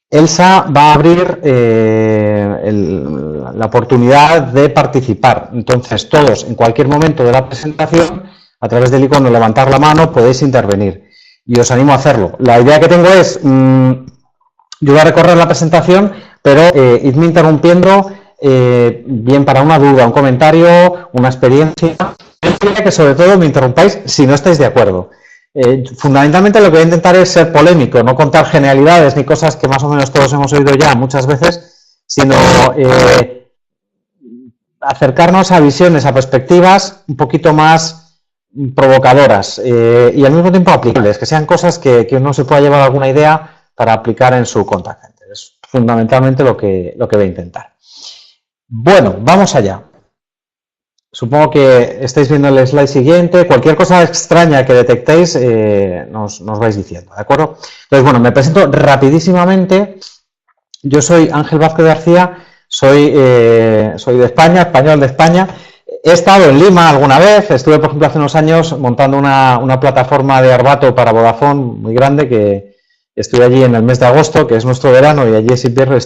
Elsa va a abrir la oportunidad de participar. Entonces, todos, en cualquier momento de la presentación, a través del icono levantar la mano, podéis intervenir. Y os animo a hacerlo. La idea que tengo es, yo voy a recorrer la presentación, pero idme interrumpiendo, bien para una duda, un comentario, una experiencia. Que sobre todo me interrumpáis si no estáis de acuerdo. Fundamentalmente lo que voy a intentar es ser polémico, no contar genialidades ni cosas que más o menos todos hemos oído ya muchas veces, sino acercarnos a visiones, a perspectivas un poquito más provocadoras y al mismo tiempo aplicables, que sean cosas que uno se pueda llevar alguna idea para aplicar en su contact center. Es fundamentalmente lo que voy a intentar. Bueno, vamos allá. Supongo que estáis viendo el slide siguiente. Cualquier cosa extraña que detectéis nos vais diciendo, ¿de acuerdo? Entonces, bueno, me presento rapidísimamente. Yo soy Ángel Vázquez García, soy de España, español de España. He estado en Lima alguna vez, estuve, por ejemplo, hace unos años montando una plataforma de Arbato para Vodafone muy grande que estuve allí en el mes de agosto, que es nuestro verano, y allí ese invierno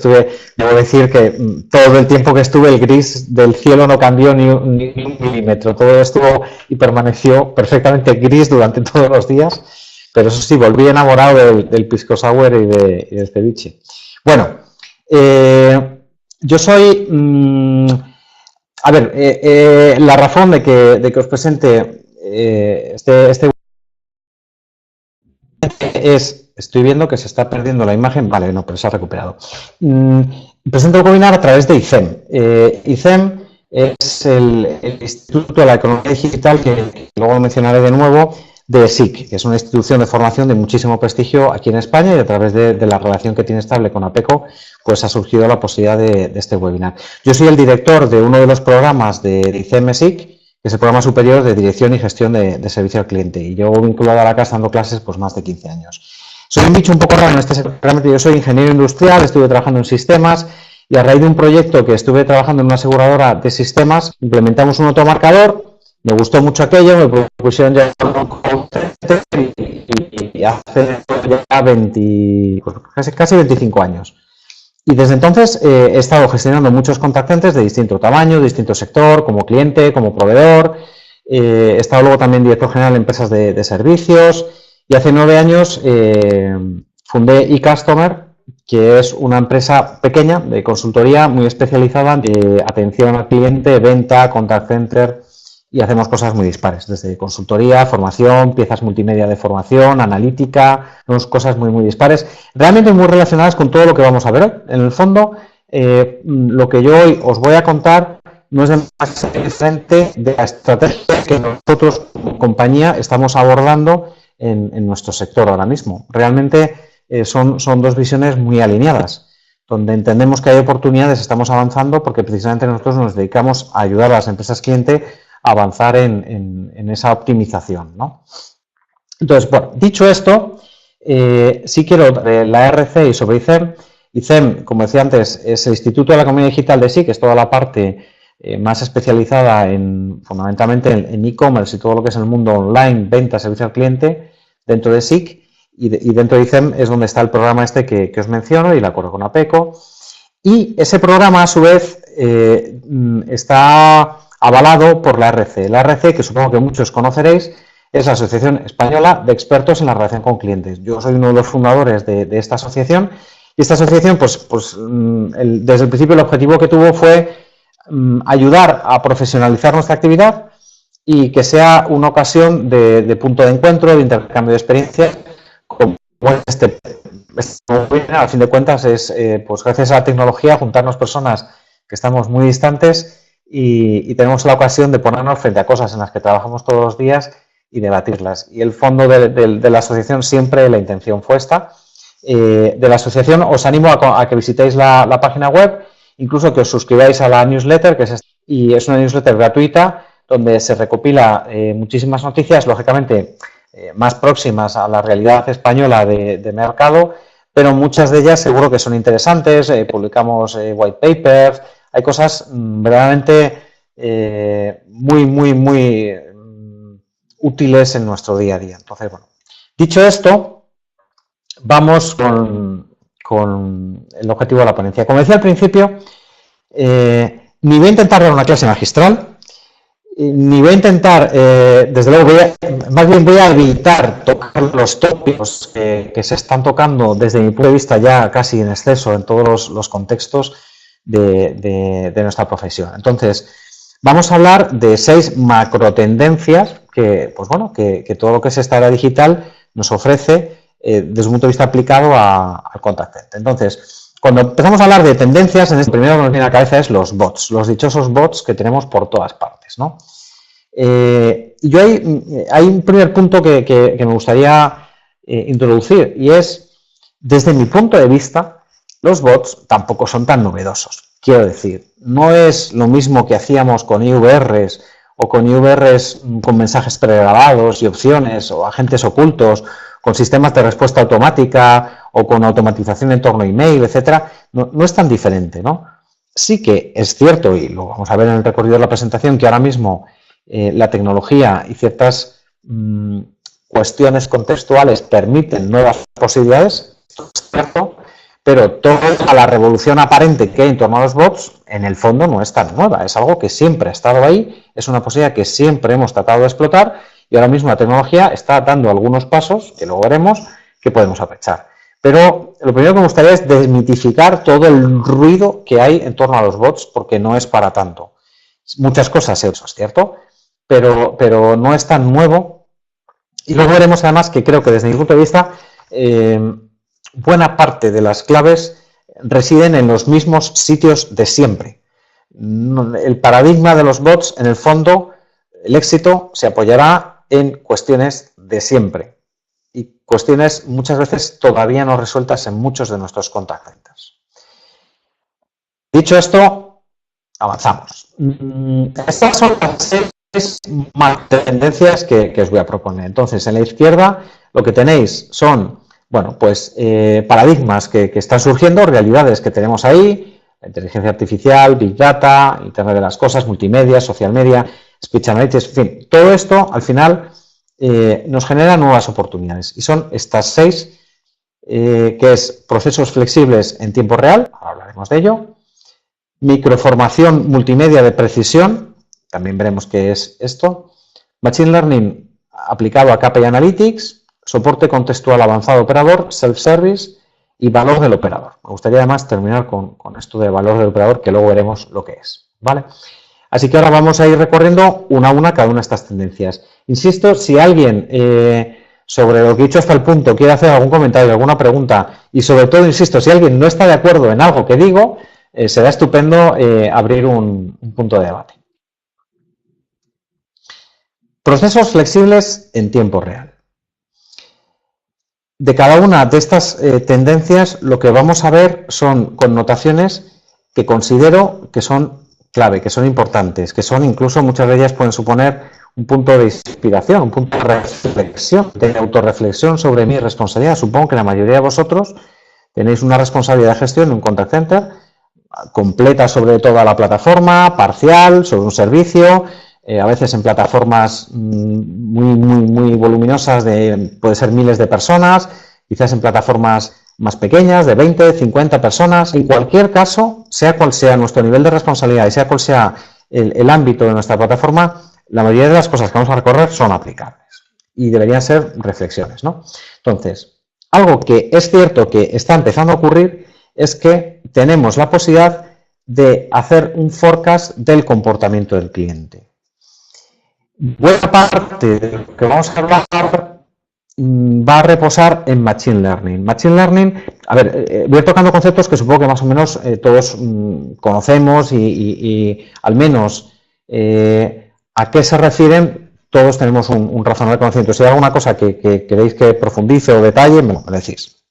debo decir que todo el tiempo que estuve el gris del cielo no cambió ni un milímetro, todo estuvo y permaneció perfectamente gris durante todos los días, pero eso sí, volví enamorado del pisco sour y del ceviche. Bueno, yo soy... la razón de que os presente este es, estoy viendo que se está perdiendo la imagen, vale, no, pero se ha recuperado. Presento el webinar a través de ICEM. ICEM es el Instituto de la Economía Digital, que luego lo mencionaré de nuevo, de SIC, que es una institución de formación de muchísimo prestigio aquí en España, y a través de la relación que tiene estable con APECO, pues ha surgido la posibilidad de este webinar. Yo soy el director de uno de los programas de ICEM SIC, que es el programa superior de dirección y gestión de servicio al cliente, y llevo vinculado a la casa dando clases pues más de 15 años. Soy un bicho un poco raro en este sector. Realmente yo soy ingeniero industrial, estuve trabajando en sistemas, y a raíz de un proyecto que estuve trabajando en una aseguradora de sistemas, implementamos un automarcador, me gustó mucho aquello, me propusieron ya y hace ya 20, pues casi 25 años. Y desde entonces he estado gestionando muchos contact centers de distinto tamaño, de distinto sector, como cliente, como proveedor. He estado luego también director general de empresas de servicios, y hace 9 años fundé eCustomer, que es una empresa pequeña de consultoría muy especializada en atención al cliente, venta, contact center, y hacemos cosas muy dispares, desde consultoría, formación, piezas multimedia de formación, analítica, hacemos cosas muy dispares, realmente muy relacionadas con todo lo que vamos a ver hoy. En el fondo, lo que yo hoy os voy a contar no es demasiado diferente de la estrategia que nosotros, como compañía, estamos abordando en nuestro sector ahora mismo. Realmente son dos visiones muy alineadas. Donde entendemos que hay oportunidades, estamos avanzando porque precisamente nosotros nos dedicamos a ayudar a las empresas cliente a avanzar en esa optimización, ¿no? Entonces, bueno, dicho esto, sí quiero de la RC y sobre ICEM. ICEM, como decía antes, es el Instituto de la Economía Digital de SIC, que es toda la parte más especializada fundamentalmente en e-commerce y todo lo que es el mundo online, venta, servicio al cliente, dentro de SIC, y dentro de ICEM es donde está el programa este que os menciono y el acuerdo con APECO. Y ese programa, a su vez, está avalado por la RC. La RC, que supongo que muchos conoceréis, es la Asociación Española de Expertos en la Relación con Clientes. Yo soy uno de los fundadores de esta asociación, y esta asociación, desde el principio el objetivo que tuvo fue ayudar a profesionalizar nuestra actividad y que sea una ocasión de punto de encuentro, de intercambio de experiencias, como a fin de cuentas es, pues gracias a la tecnología, juntarnos personas que estamos muy distantes y tenemos la ocasión de ponernos frente a cosas en las que trabajamos todos los días y debatirlas. Y el fondo de la asociación, siempre la intención fue esta. De la asociación os animo a que visitéis la página web, incluso que os suscribáis a la newsletter, y es una newsletter gratuita donde se recopila muchísimas noticias, lógicamente más próximas a la realidad española de mercado, pero muchas de ellas seguro que son interesantes. Publicamos white papers, hay cosas verdaderamente muy útiles en nuestro día a día. Entonces, bueno, dicho esto, vamos con con el objetivo de la ponencia. Como decía al principio, ni voy a intentar dar una clase magistral, ni voy a intentar, desde luego, más bien voy a evitar tocar los tópicos que se están tocando desde mi punto de vista ya casi en exceso en todos los contextos de nuestra profesión. Entonces, vamos a hablar de 6 macrotendencias que, pues bueno, que todo lo que es esta era digital nos ofrece desde un punto de vista aplicado al contact center. Entonces, cuando empezamos a hablar de tendencias, en este primero que nos viene a la cabeza es los bots, los dichosos bots que tenemos por todas partes, ¿no? Yo hay un primer punto que me gustaría introducir, y es, desde mi punto de vista, los bots tampoco son tan novedosos. Quiero decir, no es lo mismo que hacíamos con IVRs o con IVRs con mensajes pregrabados y opciones o agentes ocultos, con sistemas de respuesta automática o con automatización en torno a email, etcétera. No es tan diferente, ¿no? Sí que es cierto, y lo vamos a ver en el recorrido de la presentación, que ahora mismo la tecnología y ciertas cuestiones contextuales permiten nuevas posibilidades, esto es cierto, pero toda la revolución aparente que hay en torno a los bots, en el fondo no es tan nueva, es algo que siempre ha estado ahí, es una posibilidad que siempre hemos tratado de explotar y ahora mismo la tecnología está dando algunos pasos, que luego veremos, que podemos aprovechar. Pero lo primero que me gustaría es desmitificar todo el ruido que hay en torno a los bots, porque no es para tanto. Muchas cosas eso es cierto, pero no es tan nuevo. Y luego veremos además que creo que desde mi punto de vista buena parte de las claves residen en los mismos sitios de siempre. El paradigma de los bots, en el fondo, el éxito se apoyará en cuestiones de siempre y cuestiones muchas veces todavía no resueltas en muchos de nuestros contact centers. Dicho esto, avanzamos. Estas son las 6 tendencias que os voy a proponer. Entonces, en la izquierda lo que tenéis son, bueno, pues paradigmas que están surgiendo, realidades que tenemos ahí, la inteligencia artificial, Big Data, Internet de las Cosas, multimedia, social media, speech analytics, en fin, todo esto al final nos genera nuevas oportunidades. Y son estas 6, que es procesos flexibles en tiempo real, ahora hablaremos de ello, microformación multimedia de precisión, también veremos qué es esto, Machine Learning aplicado a KPI Analytics, soporte contextual avanzado operador, self-service y valor del operador. Me gustaría además terminar con esto de valor del operador, que luego veremos lo que es, ¿vale? Así que ahora vamos a ir recorriendo una a una cada una de estas tendencias. Insisto, si alguien sobre lo que he dicho hasta el punto quiere hacer algún comentario, alguna pregunta, y sobre todo, insisto, si alguien no está de acuerdo en algo que digo, será estupendo abrir un punto de debate. Procesos flexibles en tiempo real. De cada una de estas tendencias, lo que vamos a ver son connotaciones que considero que son clave, que son importantes, que son incluso muchas de ellas pueden suponer un punto de inspiración, un punto de reflexión, de autorreflexión sobre mi responsabilidad. Supongo que la mayoría de vosotros tenéis una responsabilidad de gestión en un contact center completa sobre toda la plataforma, parcial, sobre un servicio, a veces en plataformas muy voluminosas, puede ser miles de personas, quizás en plataformas más pequeñas, de 20, 50 personas. En cualquier caso, sea cual sea nuestro nivel de responsabilidad y sea cual sea el ámbito de nuestra plataforma, la mayoría de las cosas que vamos a recorrer son aplicables y deberían ser reflexiones, ¿no? Entonces, algo que es cierto que está empezando a ocurrir es que tenemos la posibilidad de hacer un forecast del comportamiento del cliente. Buena parte de lo que vamos a hablar va a reposar en Machine Learning. Machine Learning, a ver, voy tocando conceptos que supongo que más o menos todos conocemos y al menos a qué se refieren, todos tenemos un razonable conocimiento. Si hay alguna cosa que queréis que profundice o detalle, me lo decís.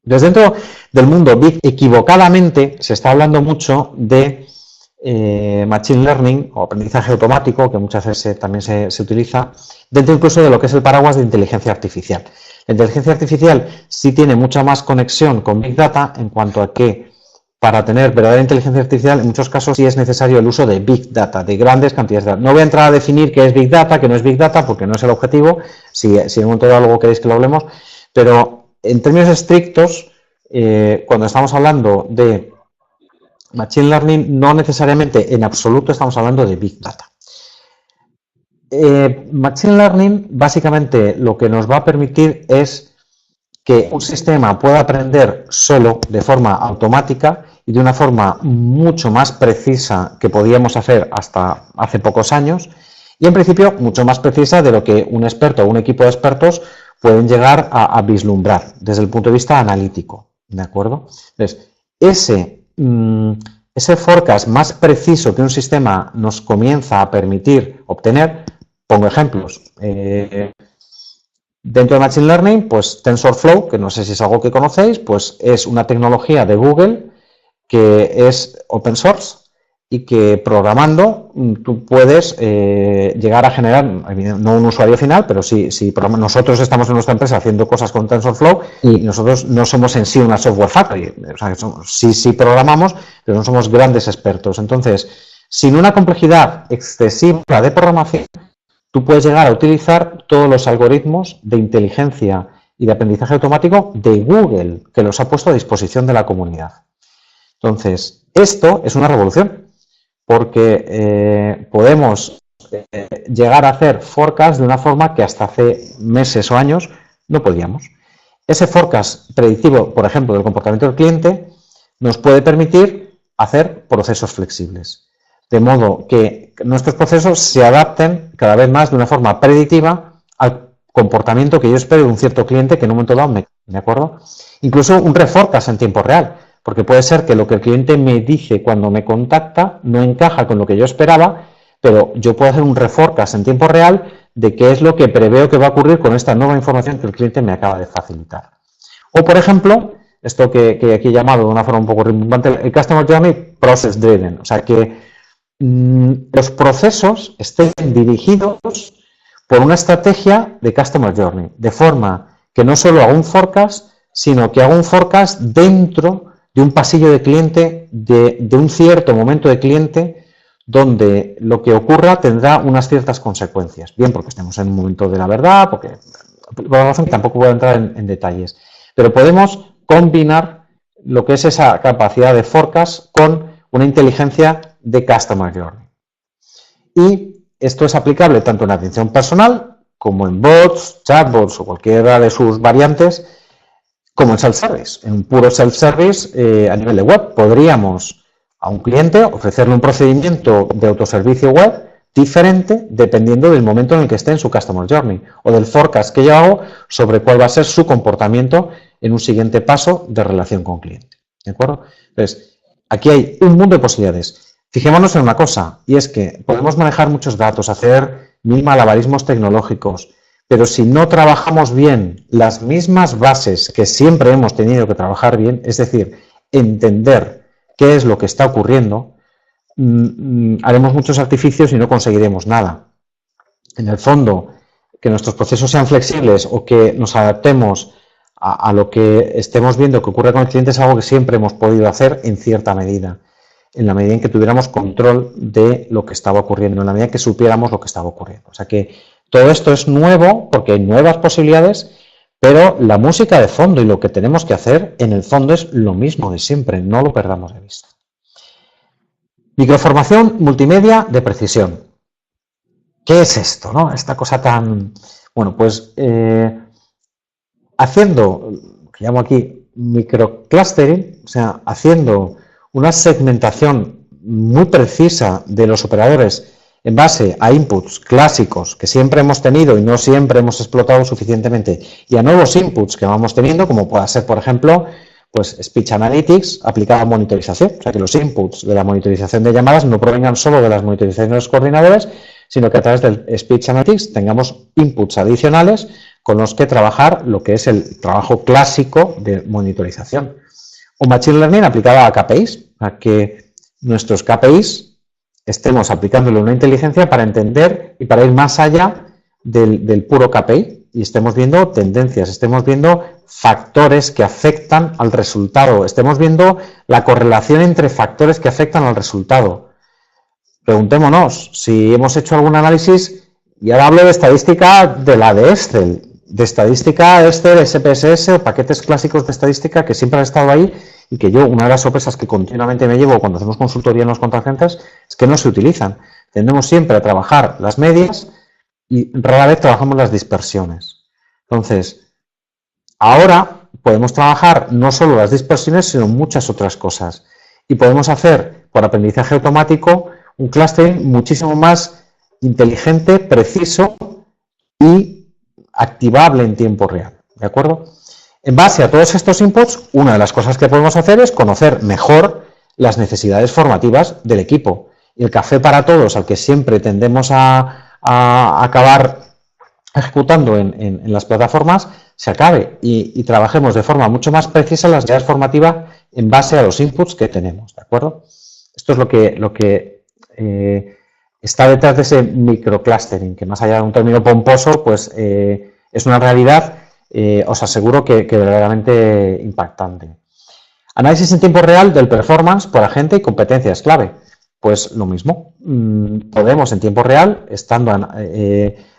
Desde dentro del mundo Big, equivocadamente se está hablando mucho de Machine Learning o aprendizaje automático, que muchas veces también se utiliza, dentro incluso de lo que es el paraguas de inteligencia artificial. La inteligencia artificial sí tiene mucha más conexión con Big Data en cuanto a que para tener verdadera inteligencia artificial en muchos casos sí es necesario el uso de Big Data, de grandes cantidades de datos. No voy a entrar a definir qué es Big Data, qué no es Big Data, porque no es el objetivo, si en un momento dado algo queréis que lo hablemos, pero en términos estrictos, cuando estamos hablando de Machine Learning, no necesariamente en absoluto estamos hablando de Big Data. Machine Learning básicamente lo que nos va a permitir es que un sistema pueda aprender solo de forma automática y de una forma mucho más precisa que podíamos hacer hasta hace pocos años y en principio mucho más precisa de lo que un experto o un equipo de expertos pueden llegar a vislumbrar desde el punto de vista analítico, ¿de acuerdo? Entonces, ese forecast más preciso que un sistema nos comienza a permitir obtener, pongo ejemplos, dentro de Machine Learning, pues TensorFlow, que no sé si es algo que conocéis, pues es una tecnología de Google que es open source y que programando tú puedes llegar a generar, no un usuario final, pero sí nosotros estamos en nuestra empresa haciendo cosas con TensorFlow y nosotros no somos en sí una software factory, o sea, sí programamos, pero no somos grandes expertos. Entonces, sin una complejidad excesiva de programación, tú puedes llegar a utilizar todos los algoritmos de inteligencia y de aprendizaje automático de Google, que los ha puesto a disposición de la comunidad. Entonces, esto es una revolución, porque podemos llegar a hacer forecast de una forma que hasta hace meses o años no podíamos. Ese forecast predictivo, por ejemplo, del comportamiento del cliente, nos puede permitir hacer procesos flexibles. De modo que nuestros procesos se adapten cada vez más de una forma predictiva al comportamiento que yo espero de un cierto cliente que en un momento dado ¿de acuerdo? Incluso un reforecast en tiempo real, porque puede ser que lo que el cliente me dice cuando me contacta no encaja con lo que yo esperaba, pero yo puedo hacer un reforecast en tiempo real de qué es lo que preveo que va a ocurrir con esta nueva información que el cliente me acaba de facilitar. O, por ejemplo, esto que aquí he llamado de una forma un poco rimbombante, el Customer Journey Process Driven, o sea que los procesos estén dirigidos por una estrategia de Customer Journey, de forma que no solo haga un forecast, sino que haga un forecast dentro de un pasillo de cliente, de un cierto momento de cliente, donde lo que ocurra tendrá unas ciertas consecuencias. Bien, porque estemos en un momento de la verdad, porque por la razón que tampoco voy a entrar en detalles. Pero podemos combinar lo que es esa capacidad de forecast con una inteligencia de Customer Journey. Y esto es aplicable tanto en atención personal como en bots, chatbots o cualquiera de sus variantes, como en self-service. En un puro self-service a nivel de web podríamos a un cliente ofrecerle un procedimiento de autoservicio web diferente dependiendo del momento en el que esté en su Customer Journey o del forecast que yo hago sobre cuál va a ser su comportamiento en un siguiente paso de relación con cliente. ¿De acuerdo? Entonces, aquí hay un mundo de posibilidades. Fijémonos en una cosa, y es que podemos manejar muchos datos, hacer mil malabarismos tecnológicos, pero si no trabajamos bien las mismas bases que siempre hemos tenido que trabajar bien, es decir, entender qué es lo que está ocurriendo, haremos muchos artificios y no conseguiremos nada. En el fondo, que nuestros procesos sean flexibles o que nos adaptemos a lo que estemos viendo que ocurre con el cliente es algo que siempre hemos podido hacer en cierta medida, en la medida en que tuviéramos control de lo que estaba ocurriendo, en la medida en que supiéramos lo que estaba ocurriendo. O sea que todo esto es nuevo porque hay nuevas posibilidades, pero la música de fondo y lo que tenemos que hacer en el fondo es lo mismo de siempre, no lo perdamos de vista. Microformación multimedia de precisión. ¿Qué es esto, no? Esta cosa tan... Bueno, pues haciendo, que llamo aquí microclustering, o sea, haciendo una segmentación muy precisa de los operadores en base a inputs clásicos que siempre hemos tenido y no siempre hemos explotado suficientemente y a nuevos inputs que vamos teniendo, como pueda ser, por ejemplo, pues Speech Analytics aplicado a monitorización, o sea, que los inputs de la monitorización de llamadas no provengan solo de las monitorizaciones de los coordinadores, sino que a través del Speech Analytics tengamos inputs adicionales con los que trabajar lo que es el trabajo clásico de monitorización. O Machine Learning aplicado a KPIs, a que nuestros KPIs estemos aplicándole una inteligencia para entender y para ir más allá del puro KPI y estemos viendo tendencias, estemos viendo factores que afectan al resultado, estemos viendo la correlación entre factores que afectan al resultado. Preguntémonos si hemos hecho algún análisis, y ahora hablo de estadística de la de Excel, de estadística, Excel, SPSS o paquetes clásicos de estadística que siempre han estado ahí y que yo, una de las sorpresas que continuamente me llevo cuando hacemos consultoría en los contraagentes es que no se utilizan. Tendemos siempre a trabajar las medias y rara vez trabajamos las dispersiones. Entonces, ahora podemos trabajar no solo las dispersiones, sino muchas otras cosas. Y podemos hacer, por aprendizaje automático, un clustering muchísimo más inteligente, preciso y activable en tiempo real. ¿De acuerdo? En base a todos estos inputs, una de las cosas que podemos hacer es conocer mejor las necesidades formativas del equipo. Y el café para todos, al que siempre tendemos a acabar ejecutando en las plataformas, se acabe y trabajemos de forma mucho más precisa las necesidades formativas en base a los inputs que tenemos. ¿De acuerdo? Esto es lo que está detrás de ese microclustering, que más allá de un término pomposo, pues es una realidad, os aseguro que verdaderamente impactante. Análisis en tiempo real del performance por agente y competencias clave. Pues lo mismo, podemos en tiempo real, estando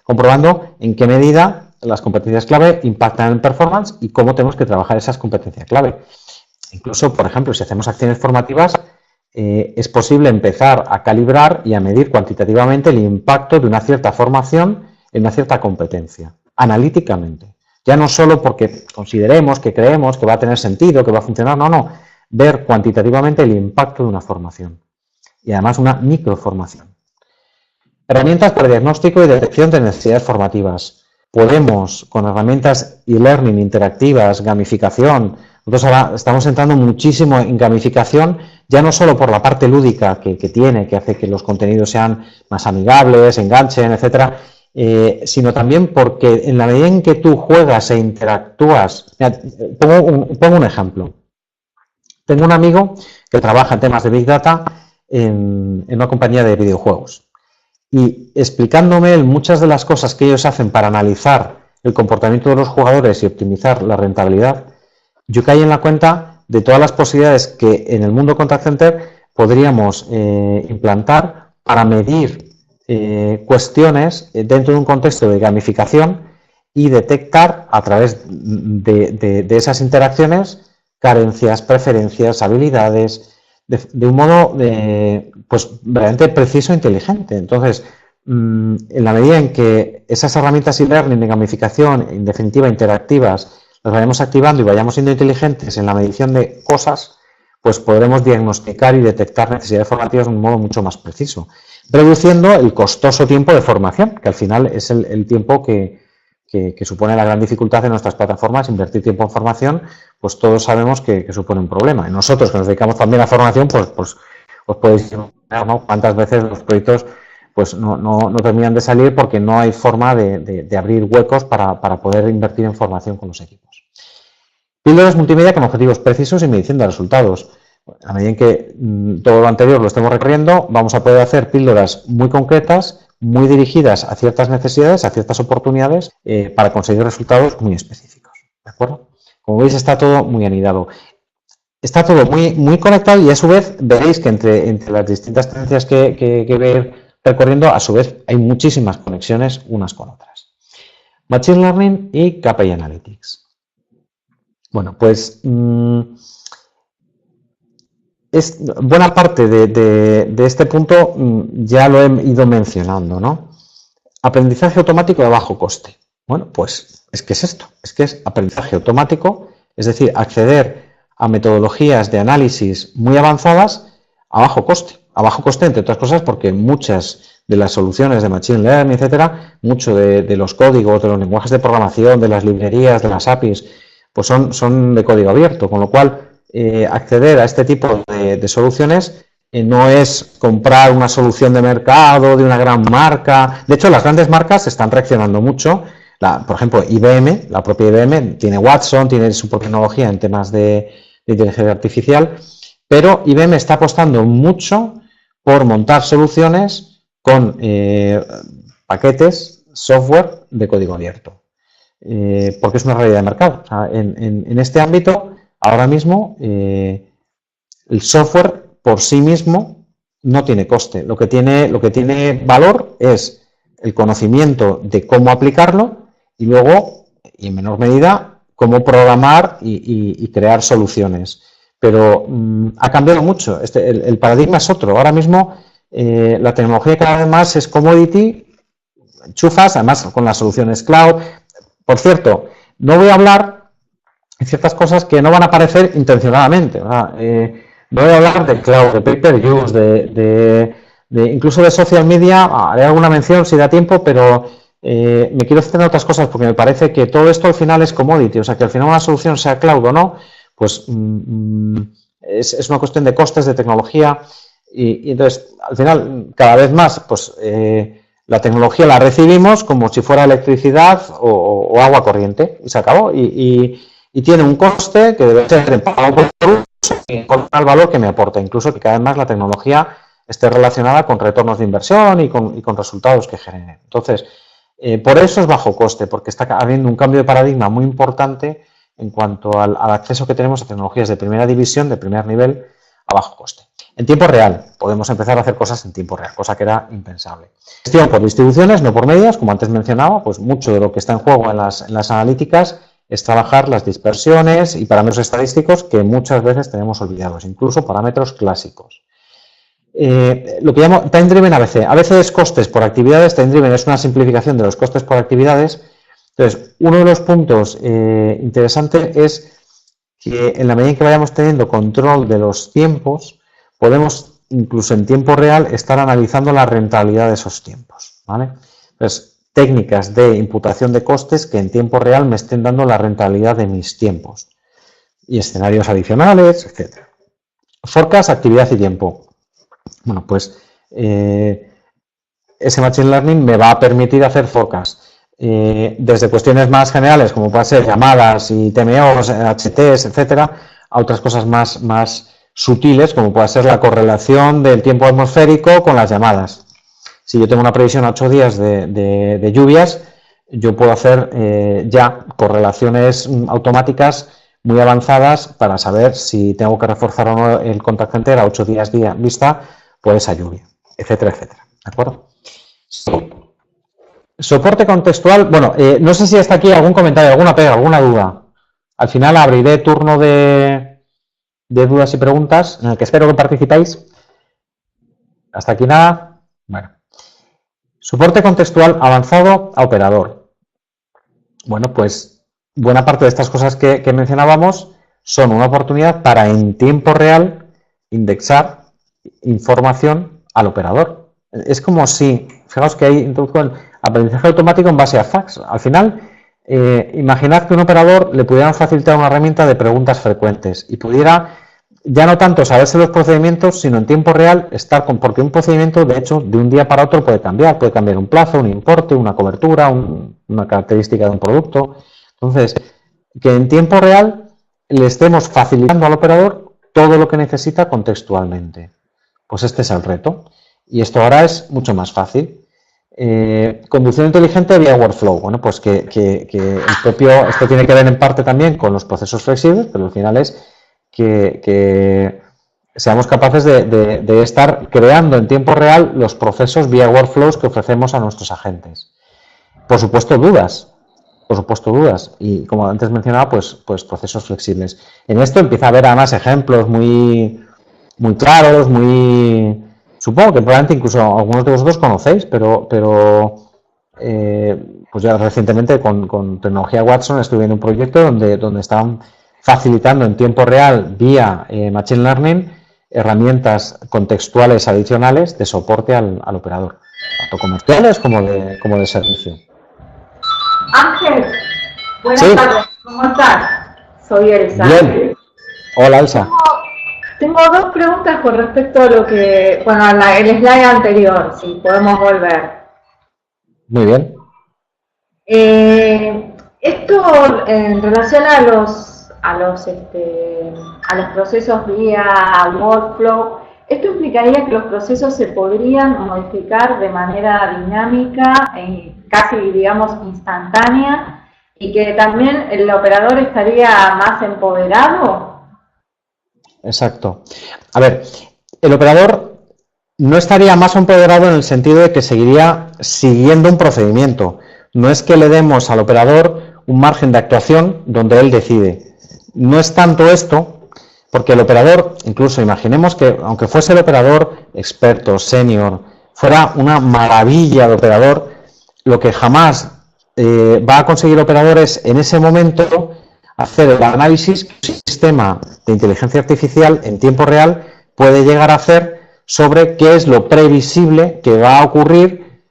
comprobando en qué medida las competencias clave impactan en el performance y cómo tenemos que trabajar esas competencias clave. Incluso, por ejemplo, si hacemos acciones formativas, es posible empezar a calibrar y a medir cuantitativamente el impacto de una cierta formación en una cierta competencia, analíticamente. Ya no solo porque consideremos, que creemos que va a tener sentido, que va a funcionar, no, ver cuantitativamente el impacto de una formación. Y además una microformación. Herramientas para diagnóstico y detección de necesidades formativas. Podemos, con herramientas e-learning interactivas, gamificación, nosotros ahora estamos entrando muchísimo en gamificación, ya no solo por la parte lúdica que tiene, que hace que los contenidos sean más amigables, enganchen, etcétera, sino también porque en la medida en que tú juegas e interactúas, mira, pongo un ejemplo. Tengo un amigo que trabaja en temas de Big Data en una compañía de videojuegos y explicándome muchas de las cosas que ellos hacen para analizar el comportamiento de los jugadores y optimizar la rentabilidad, yo caí en la cuenta de todas las posibilidades que en el mundo contact center podríamos implantar para medir cuestiones dentro de un contexto de gamificación y detectar a través de esas interacciones carencias, preferencias, habilidades, de un modo pues verdaderamente preciso e inteligente. Entonces, en la medida en que esas herramientas e-learning de gamificación, en definitiva interactivas, las vayamos activando y vayamos siendo inteligentes en la medición de cosas, pues podremos diagnosticar y detectar necesidades formativas de un modo mucho más preciso, reduciendo el costoso tiempo de formación, que al final es el tiempo que supone la gran dificultad de nuestras plataformas. Invertir tiempo en formación, pues todos sabemos que supone un problema. Y nosotros, que nos dedicamos también a formación, pues os podéis imaginar, ¿no?, cuántas veces los proyectos pues no terminan de salir porque no hay forma de abrir huecos para poder invertir en formación con los equipos. Píldoras multimedia con objetivos precisos y medición de resultados. A medida en que todo lo anterior lo estemos recorriendo, vamos a poder hacer píldoras muy concretas, muy dirigidas a ciertas necesidades, a ciertas oportunidades, para conseguir resultados muy específicos. ¿De acuerdo? Como veis, está todo muy anidado. Está todo muy conectado y a su vez veréis que entre las distintas tendencias que ver recorriendo, a su vez hay muchísimas conexiones unas con otras. Machine Learning y KPI Analytics. Bueno, pues buena parte de este punto ya lo he ido mencionando, ¿no? Aprendizaje automático de bajo coste. Bueno, pues es que es esto, es que es aprendizaje automático, es decir, acceder a metodologías de análisis muy avanzadas a bajo coste. A bajo coste, entre otras cosas, porque muchas de las soluciones de Machine Learning, etcétera, mucho de los códigos, de los lenguajes de programación, de las librerías, de las APIs, pues son de código abierto, con lo cual acceder a este tipo de soluciones no es comprar una solución de mercado de una gran marca. De hecho, las grandes marcas están reaccionando mucho. Por ejemplo, IBM, la propia IBM, tiene Watson, tiene su propia tecnología en temas de inteligencia artificial, pero IBM está apostando mucho por montar soluciones con paquetes, software de código abierto. Porque es una realidad de mercado. O sea, en este ámbito, ahora mismo, el software por sí mismo no tiene coste. Lo que tiene valor es el conocimiento de cómo aplicarlo y luego y en menor medida cómo programar y crear soluciones. Pero ha cambiado mucho, el paradigma es otro. Ahora mismo la tecnología cada vez más es commodity, enchufas, además con las soluciones cloud. Por cierto, no voy a hablar de ciertas cosas que no van a aparecer intencionadamente. No voy a hablar de cloud, de pay-per-use, incluso de social media. Haré alguna mención si da tiempo, pero me quiero centrar en otras cosas porque me parece que todo esto al final es commodity. O sea, que al final una solución sea cloud o no, pues es una cuestión de costes, de tecnología. Y entonces, al final, cada vez más, pues la tecnología la recibimos como si fuera electricidad o agua corriente y se acabó. Y tiene un coste que debe ser pagado por uso y con el valor que me aporta. Incluso que cada vez más la tecnología esté relacionada con retornos de inversión y con resultados que generen. Entonces, por eso es bajo coste, porque está habiendo un cambio de paradigma muy importante en cuanto al acceso que tenemos a tecnologías de primera división, de primer nivel, a bajo coste. En tiempo real, podemos empezar a hacer cosas en tiempo real, cosa que era impensable. Gestión por distribuciones, no por medias, como antes mencionaba, pues mucho de lo que está en juego en las analíticas es trabajar las dispersiones y parámetros estadísticos que muchas veces tenemos olvidados, incluso parámetros clásicos. Lo que llamo Time Driven ABC. A veces costes por actividades, Time Driven es una simplificación de los costes por actividades. Entonces, uno de los puntos interesantes es que en la medida en que vayamos teniendo control de los tiempos, podemos incluso en tiempo real estar analizando la rentabilidad de esos tiempos, ¿vale? Entonces, técnicas de imputación de costes que en tiempo real me estén dando la rentabilidad de mis tiempos y escenarios adicionales, etc. Forecast, actividad y tiempo. Bueno, pues ese Machine Learning me va a permitir hacer forecast desde cuestiones más generales como pueden ser llamadas y TMOs, HTs, etcétera, a otras cosas más sutiles como puede ser la correlación del tiempo atmosférico con las llamadas. Si yo tengo una previsión a 8 días de lluvias, yo puedo hacer ya correlaciones automáticas muy avanzadas para saber si tengo que reforzar o no el contact center a 8 días vista por esa lluvia, etcétera, etcétera. ¿De acuerdo? Soporte contextual. Bueno, no sé si hasta aquí algún comentario, alguna pega, alguna duda. Al final abriré turno de dudas y preguntas en el que espero que participéis. Hasta aquí nada. Bueno. Soporte contextual avanzado a operador. Bueno, pues buena parte de estas cosas que mencionábamos son una oportunidad para en tiempo real indexar información al operador. Es como si, fijaos que hay introducción aprendizaje automático en base a fax. Al final, imaginad que un operador le pudieran facilitar una herramienta de preguntas frecuentes y pudiera ya no tanto saberse los procedimientos, sino en tiempo real estar con, porque un procedimiento, de hecho, de un día para otro puede cambiar un plazo, un importe, una cobertura, una característica de un producto. Entonces, que en tiempo real le estemos facilitando al operador todo lo que necesita contextualmente. Pues este es el reto. Y esto ahora es mucho más fácil. Conducción inteligente vía workflow. Bueno, pues que el propio, esto tiene que ver en parte también con los procesos flexibles, pero al final es que seamos capaces de estar creando en tiempo real los procesos vía workflows que ofrecemos a nuestros agentes. Por supuesto, dudas. Y como antes mencionaba, pues procesos flexibles. En esto empieza a haber además ejemplos muy claros, supongo que probablemente incluso algunos de vosotros conocéis, pero pues ya recientemente con tecnología Watson estuve en un proyecto donde estaban facilitando en tiempo real vía Machine Learning herramientas contextuales adicionales de soporte al operador, tanto comerciales como de servicio. Ángel, buenas tardes, ¿cómo estás? Soy Elsa. Bien. Hola, Elsa. Tengo dos preguntas con respecto a lo que, bueno, el slide anterior, si podemos volver. Muy bien. Esto en relación a los procesos vía workflow, ¿esto implicaría que los procesos se podrían modificar de manera dinámica, casi digamos instantánea, y que también el operador estaría más empoderado? Exacto. A ver, el operador no estaría más empoderado en el sentido de que seguiría siguiendo un procedimiento. No es que le demos al operador un margen de actuación donde él decide. No es tanto esto, porque el operador, incluso imaginemos que aunque fuese el operador experto, senior, fuera una maravilla de operador, lo que jamás va a conseguir el operador es en ese momento hacer el análisis que un sistema de inteligencia artificial en tiempo real puede llegar a hacer sobre qué es lo previsible que va a ocurrir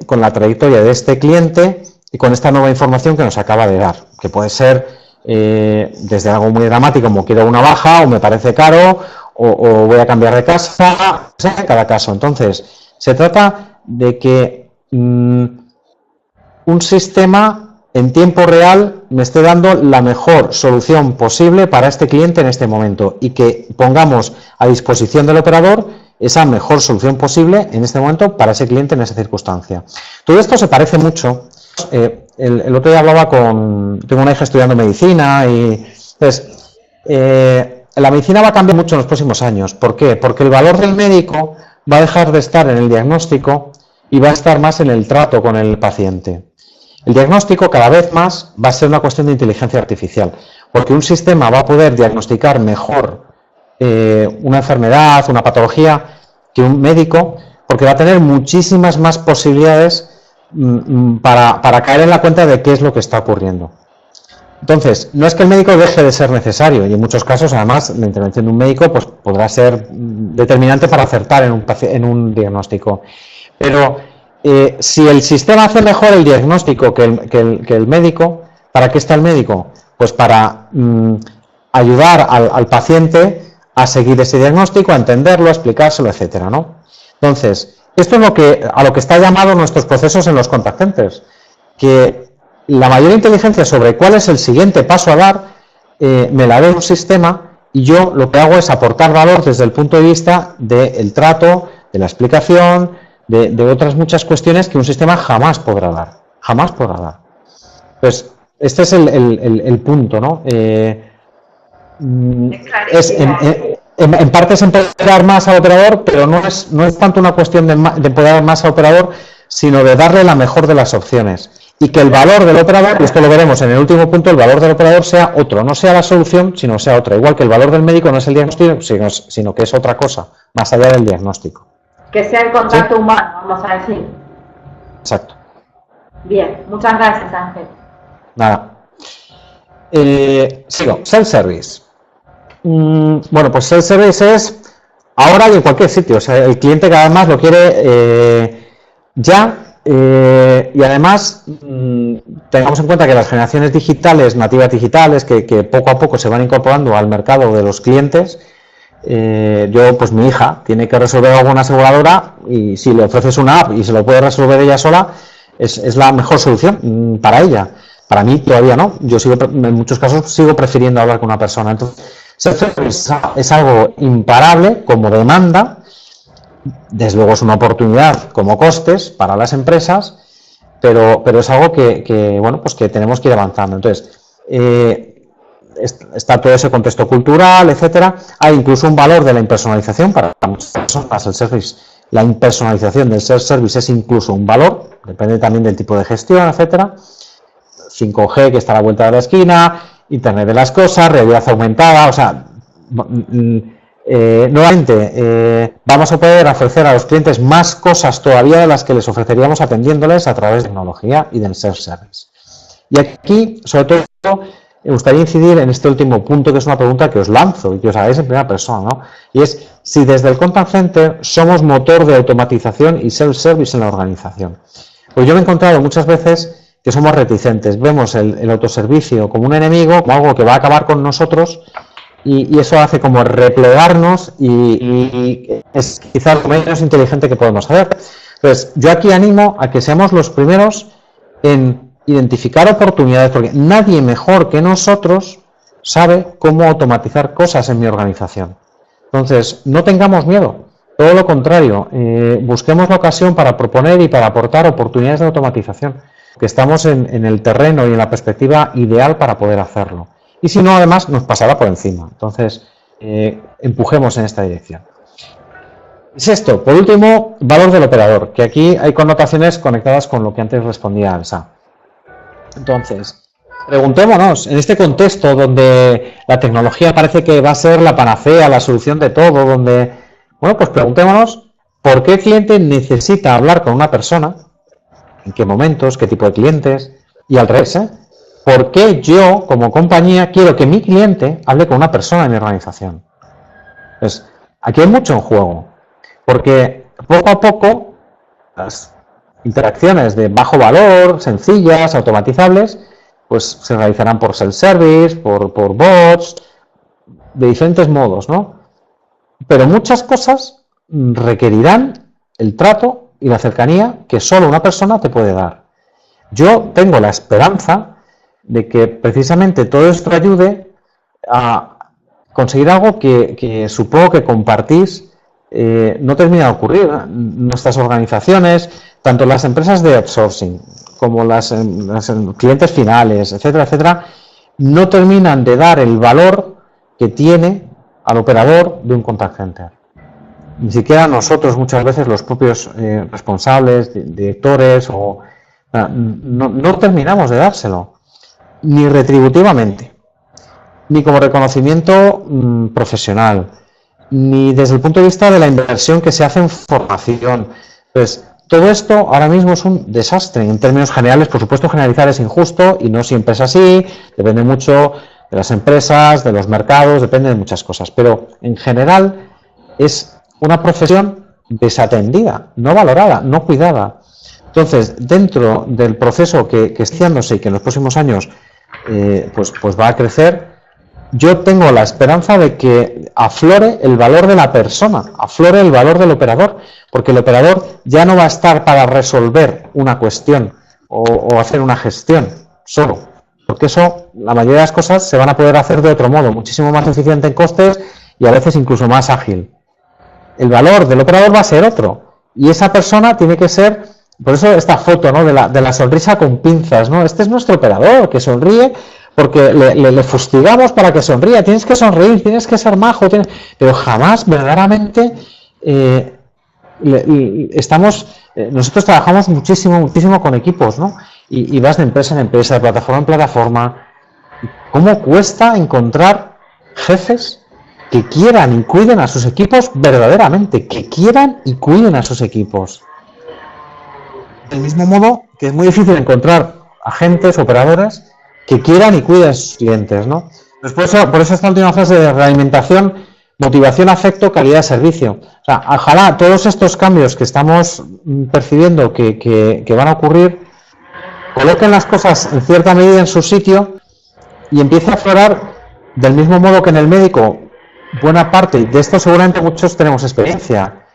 con la trayectoria de este cliente y con esta nueva información que nos acaba de dar, que puede ser desde algo muy dramático como quiero una baja o me parece caro o voy a cambiar de casa, en cada caso. Entonces, se trata de que un sistema en tiempo real me esté dando la mejor solución posible para este cliente en este momento y que pongamos a disposición del operador esa mejor solución posible en este momento para ese cliente en esa circunstancia. Todo esto se parece mucho. El otro día hablaba tengo una hija estudiando medicina y entonces, la medicina va a cambiar mucho en los próximos años. ¿Por qué? Porque el valor del médico va a dejar de estar en el diagnóstico y va a estar más en el trato con el paciente. El diagnóstico cada vez más va a ser una cuestión de inteligencia artificial, porque un sistema va a poder diagnosticar mejor una enfermedad, una patología, que un médico, porque va a tener muchísimas más posibilidades para caer en la cuenta de qué es lo que está ocurriendo. Entonces, no es que el médico deje de ser necesario, y en muchos casos, además, la intervención de un médico pues, podrá ser determinante para acertar en un diagnóstico. Pero si el sistema hace mejor el diagnóstico que el médico, ¿para qué está el médico? Pues para ayudar al paciente a seguir ese diagnóstico, a entenderlo, a explicárselo, etcétera, ¿no? Entonces, esto es a lo que está llamado nuestros procesos en los contact centers, que la mayor inteligencia sobre cuál es el siguiente paso a dar me la da un sistema y yo lo que hago es aportar valor desde el punto de vista del trato, de la explicación, de otras muchas cuestiones que un sistema jamás podrá dar. Jamás podrá dar. Pues este es el punto, ¿no? En parte es empoderar más al operador, pero no es tanto una cuestión de empoderar más al operador, sino de darle la mejor de las opciones. Y que el valor del operador, y esto lo veremos en el último punto, el valor del operador sea otro, no sea la solución, sino sea otra. Igual que el valor del médico no es el diagnóstico, sino que es otra cosa, más allá del diagnóstico. Que sea el contacto humano, vamos a decir. Exacto. Bien, muchas gracias, Ángel. Nada. Sigo. Self-service. Bueno, pues self-service es ahora y en cualquier sitio. O sea, el cliente cada vez más lo quiere ya. Y además, tengamos en cuenta que las generaciones digitales, nativas digitales, que poco a poco se van incorporando al mercado de los clientes, pues mi hija tiene que resolver alguna aseguradora y si le ofreces una app y se lo puede resolver ella sola, es la mejor solución para ella. Para mí todavía no. Yo en muchos casos sigo prefiriendo hablar con una persona. Entonces, es algo imparable como demanda. Desde luego es una oportunidad como costes para las empresas, pero es algo que bueno, pues que tenemos que ir avanzando. Entonces, está todo ese contexto cultural, etcétera. Hay incluso un valor de la impersonalización para muchas personas. El service, la impersonalización del self-service es incluso un valor, depende también del tipo de gestión, etcétera. 5G que está a la vuelta de la esquina, Internet de las cosas, realidad aumentada, o sea, nuevamente vamos a poder ofrecer a los clientes más cosas todavía de las que les ofreceríamos atendiéndoles a través de tecnología y del self-service. Y aquí, sobre todo, me gustaría incidir en este último punto, que es una pregunta que os lanzo y que os hagáis en primera persona, ¿no? Y es si desde el contact center somos motor de automatización y self-service en la organización. Pues yo me he encontrado muchas veces que somos reticentes, vemos el autoservicio como un enemigo, como algo que va a acabar con nosotros, y eso hace como replegarnos y es quizás lo menos inteligente que podemos hacer. Entonces, yo aquí animo a que seamos los primeros en identificar oportunidades, porque nadie mejor que nosotros sabe cómo automatizar cosas en mi organización. Entonces, no tengamos miedo, todo lo contrario, busquemos la ocasión para proponer y para aportar oportunidades de automatización, que estamos en el terreno y en la perspectiva ideal para poder hacerlo. Y si no, además, nos pasará por encima. Entonces, empujemos en esta dirección. Sexto, por último, valor del operador, que aquí hay connotaciones conectadas con lo que antes respondía Elsa. Entonces, Preguntémonos, en este contexto donde la tecnología parece que va a ser la panacea, la solución de todo, donde, bueno, pues preguntémonos por qué el cliente necesita hablar con una persona, en qué momentos, qué tipo de clientes, y al revés, ¿eh? ¿Por qué yo, como compañía, quiero que mi cliente hable con una persona en mi organización? Pues aquí hay mucho en juego, porque poco a poco las interacciones de bajo valor, sencillas, automatizables, pues se realizarán por self-service, por bots, de diferentes modos, ¿no? Pero muchas cosas requerirán el trato y la cercanía que solo una persona te puede dar. Yo tengo la esperanza de que precisamente todo esto ayude a conseguir algo que supongo que compartís. No termina de ocurrir. Nuestras organizaciones, tanto las empresas de outsourcing como las clientes finales, etcétera, etcétera, no terminan de dar el valor que tiene al operador de un contact center. Ni siquiera nosotros, muchas veces, los propios responsables, directores, no terminamos de dárselo, ni retributivamente, ni como reconocimiento profesional, ni desde el punto de vista de la inversión que se hace en formación. Pues todo esto ahora mismo es un desastre. En términos generales, por supuesto, generalizar es injusto y no siempre es así, depende mucho de las empresas, de los mercados, depende de muchas cosas, pero en general es una profesión desatendida, no valorada, no cuidada. Entonces, dentro del proceso que está haciéndose y que en los próximos años pues va a crecer, yo tengo la esperanza de que aflore el valor de la persona, aflore el valor del operador, porque el operador ya no va a estar para resolver una cuestión o hacer una gestión solo, porque eso, la mayoría de las cosas se van a poder hacer de otro modo, muchísimo más eficiente en costes y a veces incluso más ágil. El valor del operador va a ser otro, y esa persona tiene que ser, por eso esta foto, ¿no?, de la sonrisa con pinzas, ¿no? Este es nuestro operador que sonríe porque le fustigamos para que sonría. Tienes que sonreír, tienes que ser majo, pero jamás verdaderamente nosotros trabajamos muchísimo con equipos, ¿no? Y vas de empresa en empresa, de plataforma en plataforma. ¿Cómo cuesta encontrar jefes que quieran y cuiden a sus equipos verdaderamente, que quieran y cuiden a sus equipos? Del mismo modo que es muy difícil encontrar agentes, operadores que quieran y cuiden a sus clientes, ¿no? Por eso esta última fase de realimentación, motivación, afecto, calidad de servicio. O sea, ojalá todos estos cambios que estamos percibiendo que van a ocurrir coloquen las cosas en cierta medida en su sitio y empiece a aflorar del mismo modo que en el médico. Buena parte de esto seguramente muchos tenemos experiencia.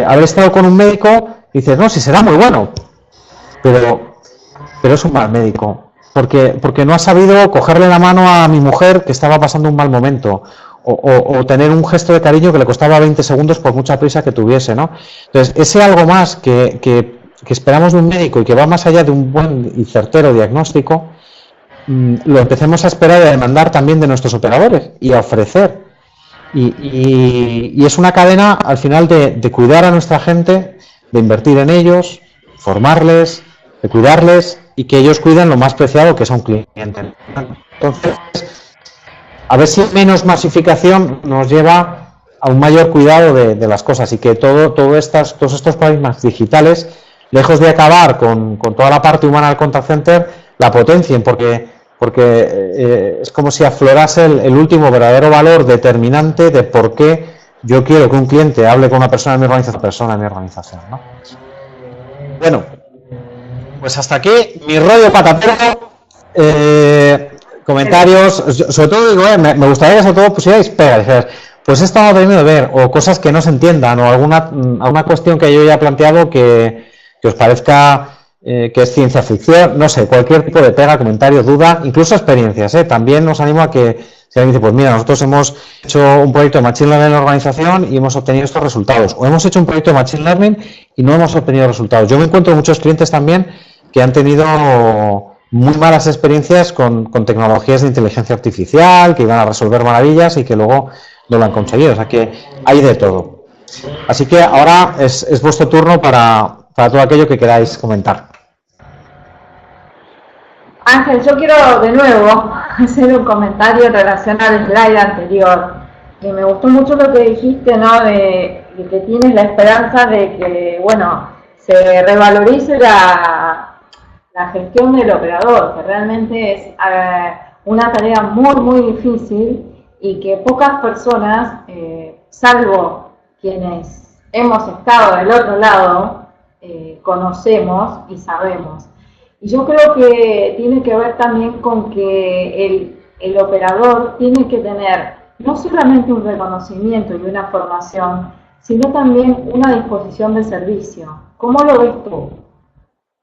Haber estado con un médico y dices, no, si será muy bueno, pero es un mal médico. Porque no ha sabido cogerle la mano a mi mujer que estaba pasando un mal momento, o tener un gesto de cariño que le costaba 20 segundos por mucha prisa que tuviese, ¿no? Entonces, ese algo más que esperamos de un médico y que va más allá de un buen y certero diagnóstico, lo empecemos a esperar y a demandar también de nuestros operadores y a ofrecer. Y es una cadena, al final, de cuidar a nuestra gente, de invertir en ellos, formarles, de cuidarles, y que ellos cuiden lo más preciado, que es a un cliente. Entonces, a ver si menos masificación nos lleva a un mayor cuidado de las cosas, y que todos estos paradigmas digitales, lejos de acabar con toda la parte humana del contact center, la potencien, porque es como si aflorase el último verdadero valor determinante de por qué yo quiero que un cliente hable con una persona en mi organización, ¿no? Bueno, pues hasta aquí mi rollo patatero. Comentarios, sobre todo digo, me gustaría que sobre todo pusierais pegas, pues esto no termino de ver, o cosas que no se entiendan, o alguna cuestión que yo haya planteado que os parezca que es ciencia ficción, no sé, cualquier tipo de pega, comentario, duda, incluso experiencias, También os animo a que si alguien dice, pues mira, nosotros hemos hecho un proyecto de Machine Learning en la organización y hemos obtenido estos resultados, o hemos hecho un proyecto de Machine Learning y no hemos obtenido resultados. Yo me encuentro muchos clientes también que han tenido muy malas experiencias con tecnologías de inteligencia artificial, que iban a resolver maravillas y que luego no lo han conseguido. O sea que hay de todo. Así que ahora es vuestro turno para todo aquello que queráis comentar. Ángel, yo quiero de nuevo hacer un comentario en relación al slide anterior. Y me gustó mucho lo que dijiste, ¿no? De que tienes la esperanza de que, bueno, se revalorice la gestión del operador, que realmente es una tarea muy, muy difícil y que pocas personas, salvo quienes hemos estado del otro lado, conocemos y sabemos. Y yo creo que tiene que ver también con que el operador tiene que tener no solamente un reconocimiento y una formación, sino también una disposición de servicio. ¿Cómo lo ves tú?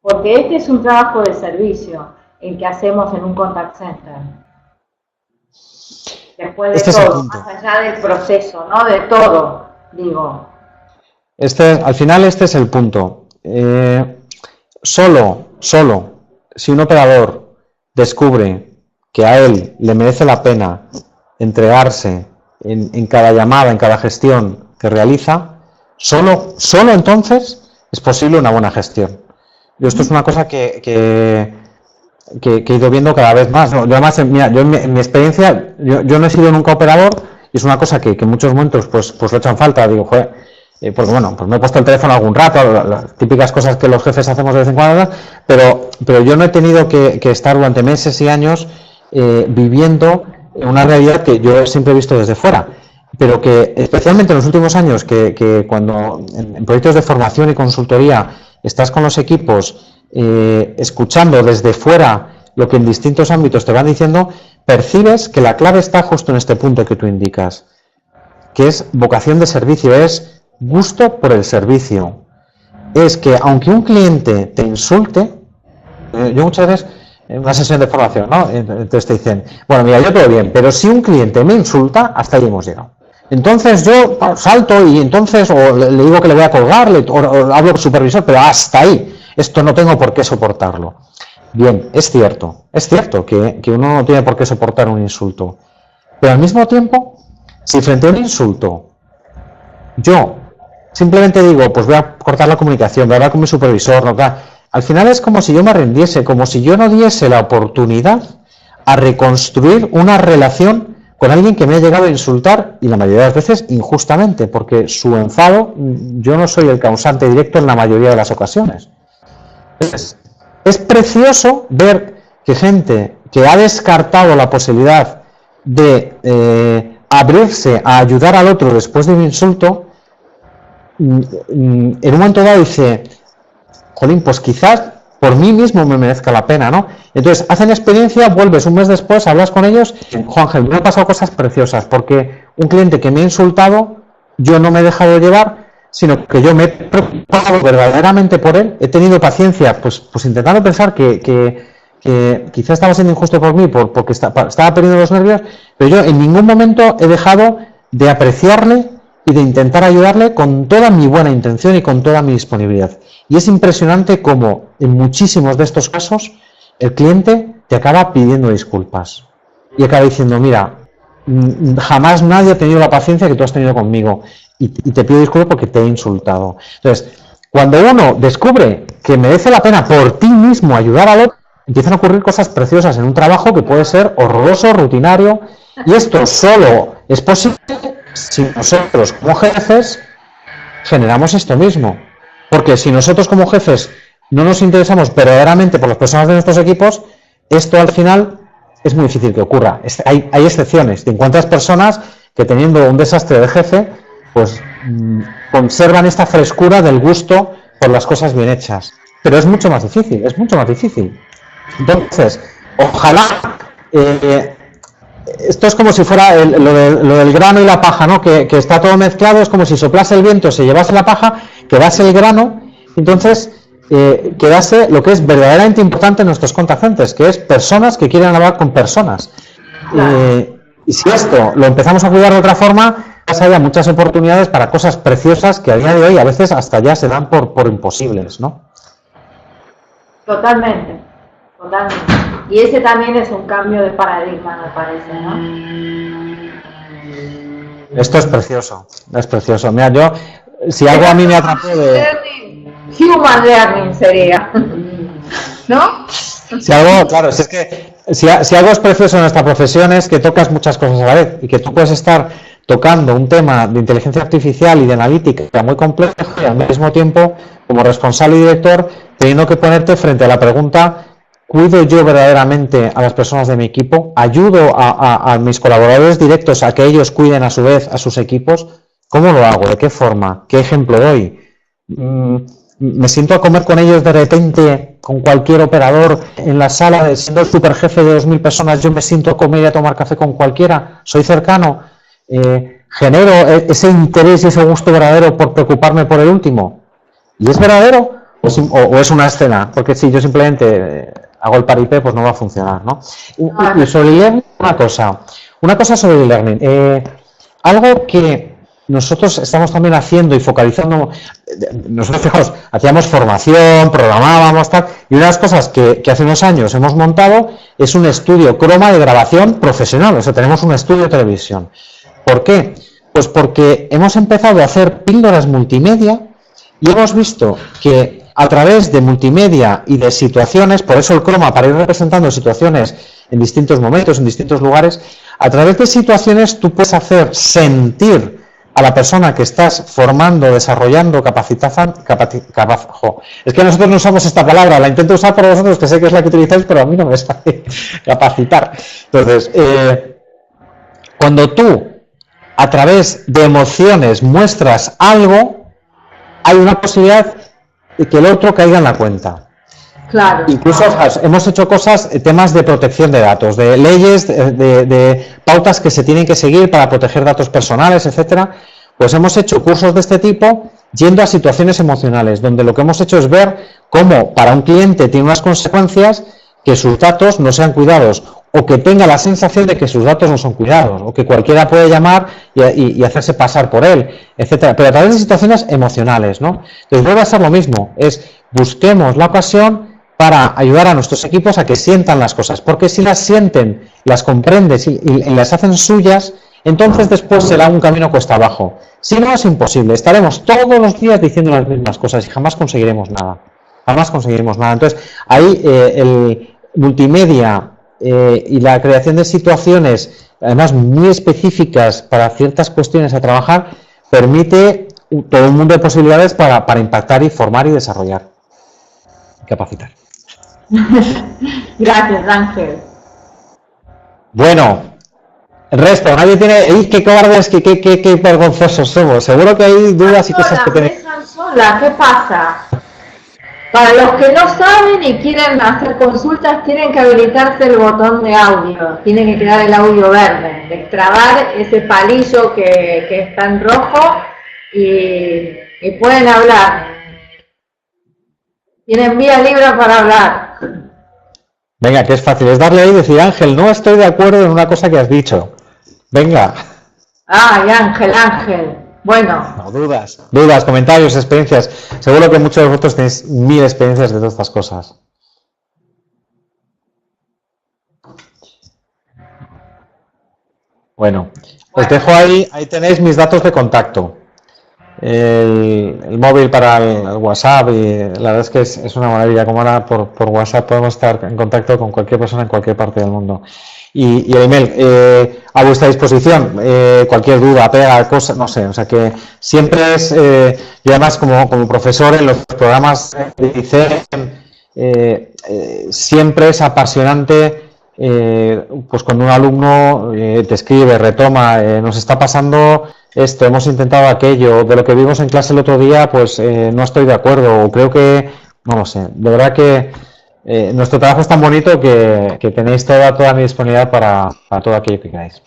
Porque este es un trabajo de servicio, el que hacemos en un contact center. Después de todo, más allá del proceso, ¿no? De todo, digo. Al final este es el punto. Solo si un operador descubre que a él le merece la pena entregarse en cada llamada, en cada gestión que realiza, solo entonces es posible una buena gestión. Yo esto es una cosa que he ido viendo cada vez más, ¿no? Yo además, mira, yo en mi experiencia, yo no he sido nunca operador y es una cosa que en muchos momentos pues lo echan falta. Digo, joder, porque bueno, pues me he puesto el teléfono algún rato, las típicas cosas que los jefes hacemos de vez en cuando, pero yo no he tenido que estar durante meses y años viviendo una realidad que yo siempre he visto desde fuera, pero que especialmente en los últimos años, que cuando en proyectos de formación y consultoría estás con los equipos escuchando desde fuera lo que en distintos ámbitos te van diciendo, percibes que la clave está justo en este punto que tú indicas, que es vocación de servicio, es gusto por el servicio. Es que aunque un cliente te insulte, yo muchas veces en una sesión de formación, ¿no? Entonces te dicen, bueno, mira, yo todo bien, pero si un cliente me insulta, hasta ahí hemos llegado. Entonces yo salto y entonces o le digo que le voy a colgar, o hablo con el supervisor, pero hasta ahí. Esto no tengo por qué soportarlo. Bien, es cierto que uno no tiene por qué soportar un insulto. Pero al mismo tiempo, si frente a un insulto yo simplemente digo, pues voy a cortar la comunicación, voy a hablar con mi supervisor, no, al final es como si yo me rindiese, como si yo no diese la oportunidad a reconstruir una relación con alguien que me ha llegado a insultar, y la mayoría de las veces injustamente, porque su enfado, yo no soy el causante directo en la mayoría de las ocasiones. Es precioso ver que gente que ha descartado la posibilidad de abrirse a ayudar al otro después de un insulto, en un momento dado dice, jolín, pues quizás por mí mismo me merezca la pena, ¿no? Entonces, hacen experiencia, vuelves un mes después, hablas con ellos, Juan Ángel, me han pasado cosas preciosas, porque un cliente que me ha insultado, yo no me he dejado llevar, sino que yo me he preocupado verdaderamente por él, he tenido paciencia, pues intentando pensar que quizás estaba siendo injusto por mí, porque estaba perdiendo los nervios, pero yo en ningún momento he dejado de apreciarle y de intentar ayudarle con toda mi buena intención y con toda mi disponibilidad. Y es impresionante cómo en muchísimos de estos casos el cliente te acaba pidiendo disculpas y acaba diciendo, mira, jamás nadie ha tenido la paciencia que tú has tenido conmigo y te pido disculpas porque te he insultado. Entonces, cuando uno descubre que merece la pena por ti mismo ayudar al otro, empiezan a ocurrir cosas preciosas en un trabajo que puede ser horroroso, rutinario, y esto solo es posible si nosotros como jefes generamos esto mismo. Porque si nosotros como jefes no nos interesamos verdaderamente por las personas de nuestros equipos, esto al final es muy difícil que ocurra. Hay excepciones. Te encuentras personas que teniendo un desastre de jefe, pues conservan esta frescura del gusto por las cosas bien hechas. Pero es mucho más difícil, Entonces, ojalá... esto es como si fuera lo del grano y la paja, ¿no? Que está todo mezclado, es como si soplase el viento, se llevase la paja, quedase el grano, entonces quedase lo que es verdaderamente importante en nuestros contact centers, que es personas que quieren hablar con personas. Y si esto lo empezamos a cuidar de otra forma, pues haya muchas oportunidades para cosas preciosas que a día de hoy a veces hasta ya se dan por imposibles, ¿no? Totalmente. Y ese también es un cambio de paradigma, me parece, ¿no? Esto es precioso. Mira, yo, si algo a mí me atrapó de... Human learning sería, ¿no? Si algo, claro, si es que si algo es precioso en esta profesión es que tocas muchas cosas a la vez y que tú puedes estar tocando un tema de inteligencia artificial y de analítica muy complejo y al mismo tiempo, como responsable y director, teniendo que ponerte frente a la pregunta: ¿cuido yo verdaderamente a las personas de mi equipo? ¿Ayudo a mis colaboradores directos a que ellos cuiden a su vez a sus equipos? ¿Cómo lo hago? ¿De qué forma? ¿Qué ejemplo doy? ¿Me siento a comer con ellos de repente, con cualquier operador en la sala, siendo el superjefe de 2000 personas, yo me siento a comer y a tomar café con cualquiera? ¿Soy cercano? ¿Genero ese interés y ese gusto verdadero por preocuparme por el último? ¿Y es verdadero o es una escena? Porque si yo simplemente hago el paripé, pues no va a funcionar, ¿no? Y sobre el e-learning, una cosa sobre el e-learning. Algo que nosotros estamos también haciendo y focalizando, nosotros, fijaos, hacíamos formación, programábamos, tal, y una de las cosas que hace unos años hemos montado es un estudio croma de grabación profesional, o sea, tenemos un estudio de televisión. ¿Por qué? Pues porque hemos empezado a hacer píldoras multimedia y hemos visto que a través de multimedia y de situaciones, por eso el croma, para ir representando situaciones en distintos momentos, en distintos lugares, a través de situaciones tú puedes hacer sentir a la persona que estás formando, desarrollando, capacitando. Es que nosotros no usamos esta palabra, la intento usar por vosotros, que sé que es la que utilizáis, pero a mí no me sale capacitar. Entonces, cuando tú, a través de emociones, muestras algo, hay una posibilidad de que el otro caiga en la cuenta. Claro. Incluso hemos hecho cosas, temas de protección de datos, de leyes, de pautas que se tienen que seguir para proteger datos personales, etcétera. Pues hemos hecho cursos de este tipo yendo a situaciones emocionales, donde lo que hemos hecho es ver cómo para un cliente tiene unas consecuencias que sus datos no sean cuidados, o que tenga la sensación de que sus datos no son cuidados, o que cualquiera puede llamar y hacerse pasar por él, etcétera. Pero a través de situaciones emocionales, ¿no? Entonces vuelve a ser lo mismo, es busquemos la ocasión para ayudar a nuestros equipos a que sientan las cosas, porque si las sienten, las comprenden y las hacen suyas, entonces después será un camino cuesta abajo. Si no, es imposible, estaremos todos los días diciendo las mismas cosas y jamás conseguiremos nada. Jamás conseguiremos nada. Entonces, ahí el multimedia y la creación de situaciones, además muy específicas para ciertas cuestiones a trabajar, permite todo un mundo de posibilidades para impactar y formar y desarrollar. Capacitar. Gracias, Ángel. Bueno, el resto, nadie tiene... ¡Ey, qué cobardes, qué vergonzosos somos! Seguro que hay dudas y cosas que tenéis. ¿Qué pasa? Para los que no saben y quieren hacer consultas, tienen que habilitarse el botón de audio. Tiene que quedar el audio verde. Destrabar ese palillo que está en rojo y pueden hablar. Tienen vía libre para hablar. Venga, que es fácil. Es darle ahí y decir: Ángel, no estoy de acuerdo en una cosa que has dicho. Venga. Ay, Ángel. Bueno. No, dudas, comentarios, experiencias. Seguro que muchos de vosotros tenéis 1000 experiencias de todas estas cosas. Bueno, os dejo ahí tenéis mis datos de contacto. El móvil para el WhatsApp, y la verdad es que es una maravilla, como ahora por WhatsApp podemos estar en contacto con cualquier persona en cualquier parte del mundo. Y el email a vuestra disposición, cualquier duda, pega, cosa, no sé, o sea que siempre es, y además como profesor en los programas de ICEM, siempre es apasionante. Pues cuando un alumno te escribe, retoma, nos está pasando esto, hemos intentado aquello, de lo que vimos en clase el otro día, pues no estoy de acuerdo, o creo que, no lo sé, de verdad que nuestro trabajo es tan bonito que tenéis toda mi disponibilidad para todo aquello que queráis.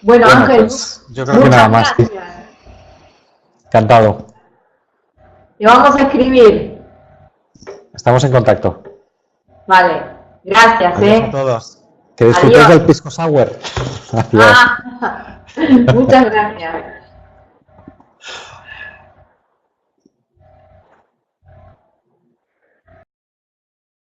Bueno, Ángel, pues, yo creo que nada más. Gracias. Encantado. Te vamos a escribir. Estamos en contacto. Vale, gracias. Adiós a todos. Que disfrutéis del pisco sour. Adiós. Muchas gracias.